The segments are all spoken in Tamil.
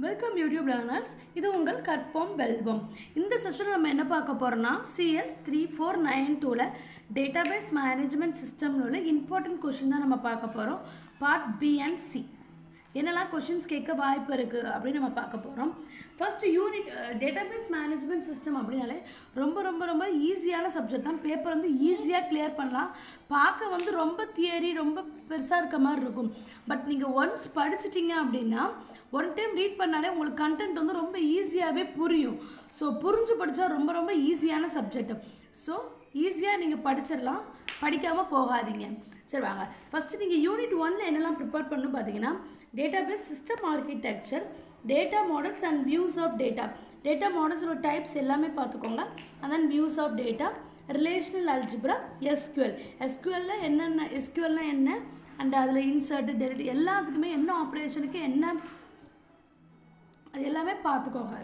Welcome YouTube learners. இது உங்கள் கற்போம் வெல்வோம். இந்த செஷனில் நம்ம என்ன பார்க்க போகிறோம்னா CS 3492ல் டேட்டாபேஸ் மேனேஜ்மெண்ட் சிஸ்டமில் உள்ள இம்பார்ட்டன்ட் கொஷின் தான் நம்ம பார்க்க போகிறோம். பார்ட் B and C என்னெல்லாம் கொஷின்ஸ் கேட்க வாய்ப்பு இருக்குது அப்படின்னு நம்ம பார்க்க போகிறோம். First unit database management system அப்படின்னாலே ரொம்ப ஈஸியான சப்ஜெக்ட் தான். பேப்பர் வந்து ஈஸியாக கிளியர் பண்ணலாம். பார்க்க ரொம்ப தியரி ரொம்ப பெருசாக இருக்க மாதிரி இருக்கும். பட் நீங்கள் ஒன்ஸ் படிச்சிட்டிங்க அப்படின்னா ஒன் டைம் ரீட் பண்ணாலே உங்களுக்கு கண்டென்ட் வந்து ரொம்ப ஈஸியாகவே புரியும். ஸோ புரிஞ்சு படித்தா ரொம்ப ஈஸியான சப்ஜெக்ட். ஸோ ஈஸியாக நீங்கள் படிச்சிடலாம், படிக்காமல் போகாதீங்க. சரி வாங்க, ஃபஸ்ட்டு நீங்கள் யூனிட் 1ல் என்னெல்லாம் ப்ரிப்பேர் பண்ணணும் பார்த்தீங்கன்னா database system architecture, data models and views of data. Data மாடல்ஸோட டைப்ஸ் எல்லாமே பார்த்துக்கோங்க. And then views of data, relational algebra, எஸ்கியூஎல்ல என்னென்ன, எஸ்கியூஎல்னால் என்ன, அண்ட் அதில் இன்சர்ட் டெலிட் எல்லாத்துக்குமே என்ன ஆப்ரேஷனுக்கு என்ன, அது எல்லாமே பார்த்துக்கோங்க.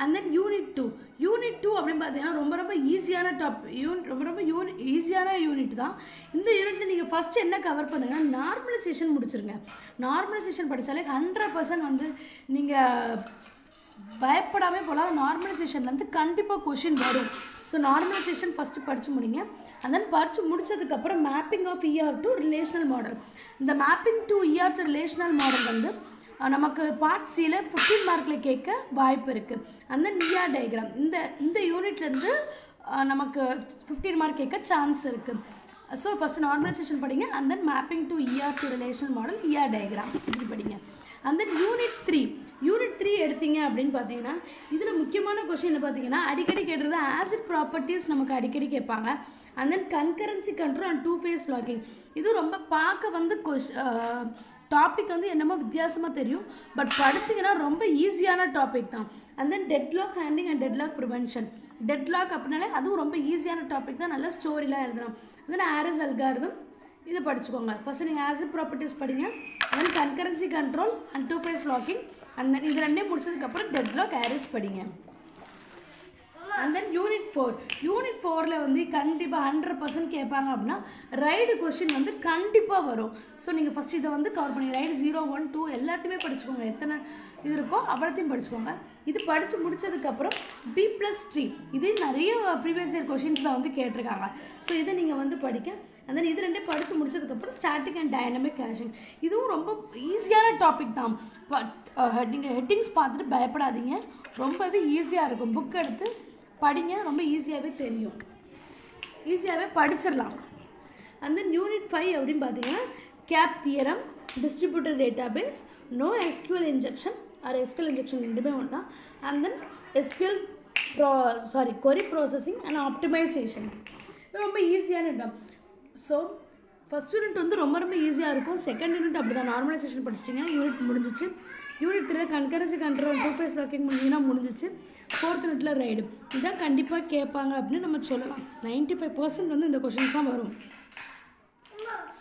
அண்ட் தென் யூனிட் 2 அப்படின்னு பார்த்தீங்கன்னா ரொம்ப ஈஸியான ஈஸியான யூனிட் தான். இந்த யூனிட்டில் நீங்கள் ஃபஸ்ட்டு என்ன கவர் பண்ணுங்கன்னா நார்மலைசேஷன் முடிச்சிருங்க. நார்மலைசேஷன் படித்தாலே 100% வந்து நீங்கள் பயப்படாமல் போகலாம். நார்மலைசேஷன்லேருந்து கண்டிப்பாக கொஷின் வரும். ஸோ நார்மலைசேஷன் ஃபஸ்ட்டு படித்து முடிங்க. அண்ட் தென் படித்து முடித்ததுக்கப்புறம் mapping of ER to relational model. இந்த mapping to ER to relational model வந்து நமக்கு பார்ட் Cயில் 15 மார்க்கில் கேட்க வாய்ப்பு இருக்குது. அந்த ER டயக்ராம் இந்த யூனிட்லேருந்து நமக்கு 15 மார்க் கேட்க சான்ஸ் இருக்குது. ஸோ ஃபஸ்ட்டு நார்மலைசேஷன் படிங்க. And then mapping to ER to relational model, ER diagram இப்படி படிங்க. அண்ட் தென் யூனிட் 3 எடுத்தீங்க அப்படின்னு பார்த்தீங்கன்னா இதில் முக்கியமான கொஷின் என்ன பார்த்தீங்கன்னா அடிக்கடி கேட்டுறது ஆசிட் ப்ராப்பர்ட்டிஸ் நமக்கு அடிக்கடி கேட்பாங்க. And then concurrency control and 2 phase locking. இது ரொம்ப பார்க்க வந்து டாபிக் வந்து என்னமோ வித்தியாசமாக தெரியும், பட் படிச்சிங்கன்னா ரொம்ப ஈஸியான டாபிக் தான். And then deadlock handing and deadlock prevention. Deadlock அப்படின்னாலே அதுவும் ரொம்ப ஈஸியான டாபிக் தான், நல்ல ஸ்டோரிலாம் எழுதலாம். தென் ஆரஸ் அல்காரிதம் இது படிச்சுக்கோங்க. ஃபஸ்ட்டு நீங்கள் ஆசிட் ப்ராப்பர்ட்டிஸ் படிங்க. Then concurrency control and 2 phase locking. And then இது ரெண்டே முடிச்சதுக்கப்புறம் டெட்லாக் ஆரஸ் படிங்க. அண்ட் தென் யூனிட் 4ல் வந்து கண்டிப்பாக 100% கேட்பாங்க அப்படின்னா ரைடு கொஷின் வந்து கண்டிப்பாக வரும். ஸோ நீங்கள் ஃபஸ்ட்டு இதை வந்து கவர் பண்ணி ரைடு 0, 1, 2 எல்லாத்தையுமே படிச்சுக்கோங்க. எத்தனை இது இருக்கோ அவ்வளோத்தையும் படிச்சுக்கோங்க. இது படித்து முடித்ததுக்கப்புறம் B+3 இது நிறைய ப்ரீவியஸ் இயர் கொஷின்ஸில் வந்து கேட்டிருக்காங்க. ஸோ இதை நீங்கள் வந்து படிக்க. அண்ட் தென் இது ரெண்டே படித்து முடிச்சதுக்கப்புறம் ஸ்டாட்டிக் அண்ட் டைனமிக் ஹேஷிங். இதுவும் ரொம்ப ஈஸியான டாபிக் தான். நீங்கள் ஹெட்டிங்ஸ் பார்த்துட்டு பயப்படாதீங்க, ரொம்பவே ஈஸியாக இருக்கும். புக் எடுத்து படிங்க, ரொம்ப ஈஸியாகவே தெரியும், ஈஸியாகவே படிச்சிடலாம். அண்ட் தென் யூனிட் 5 அப்படின்னு பார்த்தீங்கன்னா CAP theorem, distributed database, no SQL injection or SQL injection ரெண்டுமே ஒன்று தான். And then SQL query processing and optimisation. இது ரொம்ப ஈஸியான இடம். ஸோ ஃபஸ்ட் யூனிட் வந்து ரொம்ப ஈஸியாக இருக்கும். செகண்ட் யூனிட் அப்படி தான். நார்மலைசேஷன் படிச்சிட்டிங்கன்னா யூனிட் முடிஞ்சிச்சு. Unit 3 concurrency control 2 phase locking முடிஞ்சிங்கன்னா முடிஞ்சிச்சு. 4th யூனிட்டில் ரைடு. இதான் கண்டிப்பாக கேட்பாங்க அப்படின்னு நம்ம சொல்லலாம். 95% வந்து இந்த கொஷின்ஸ் தான் வரும்.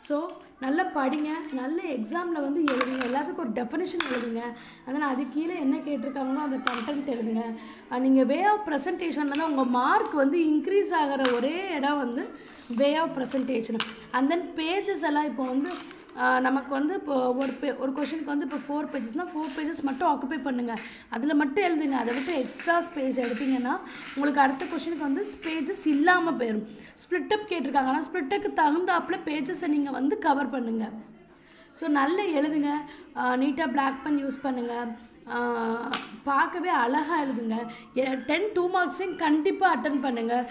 ஸோ நல்லா படிங்க, நல்ல எக்ஸாமில் வந்து எழுதுங்க. எல்லாத்துக்கும் ஒரு டெஃபினேஷன் எழுதுங்க. அதனால் அது கீழே என்ன கேட்டிருக்காங்களோ அந்த கண்டென்ட் எழுதுங்க. நீங்கள் வே ஆஃப் ப்ரெசன்டேஷனில் தான் உங்கள் மார்க் வந்து இன்க்ரீஸ் ஆகிற ஒரே இடம் வந்து way of presentation. And then pages எல்லாம் இப்போ வந்து நமக்கு வந்து இப்போ ஒரு கொஷனுக்கு வந்து இப்போ 4 pagesனால் 4 pages மட்டும் ஆக்குப்பை பண்ணுங்கள். அதில் மட்டும் எழுதுங்க. அதை விட்டு எக்ஸ்ட்ரா ஸ்பேஸ் எடுத்திங்கன்னா உங்களுக்கு அடுத்த கொஷனுக்கு வந்து பேஜஸ் இல்லாமல் போயிடும். ஸ்ப்ளிட்டப் கேட்டிருக்காங்க, ஆனால் ஸ்ப்ளிட்டுக்கு தகுந்தாப்பில் பேஜஸை நீங்கள் வந்து கவர் பண்ணுங்கள். ஸோ நல்லா எழுதுங்க. நீட்டாக பிளாக் பென் யூஸ் பண்ணுங்கள். பார்க்கவே அழகாக எழுதுங்க. 10 2 மார்க்ஸையும் கண்டிப்பாக அட்டன் பண்ணுங்கள்.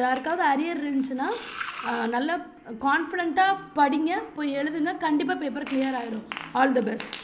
யாருக்காவது அரியர் இருந்துச்சுன்னா நல்லா கான்ஃபிடெண்ட்டாக படிங்க, போய் எழுதுங்க. கண்டிப்பாக பேப்பர் கிளியர் ஆகிடும். All the best.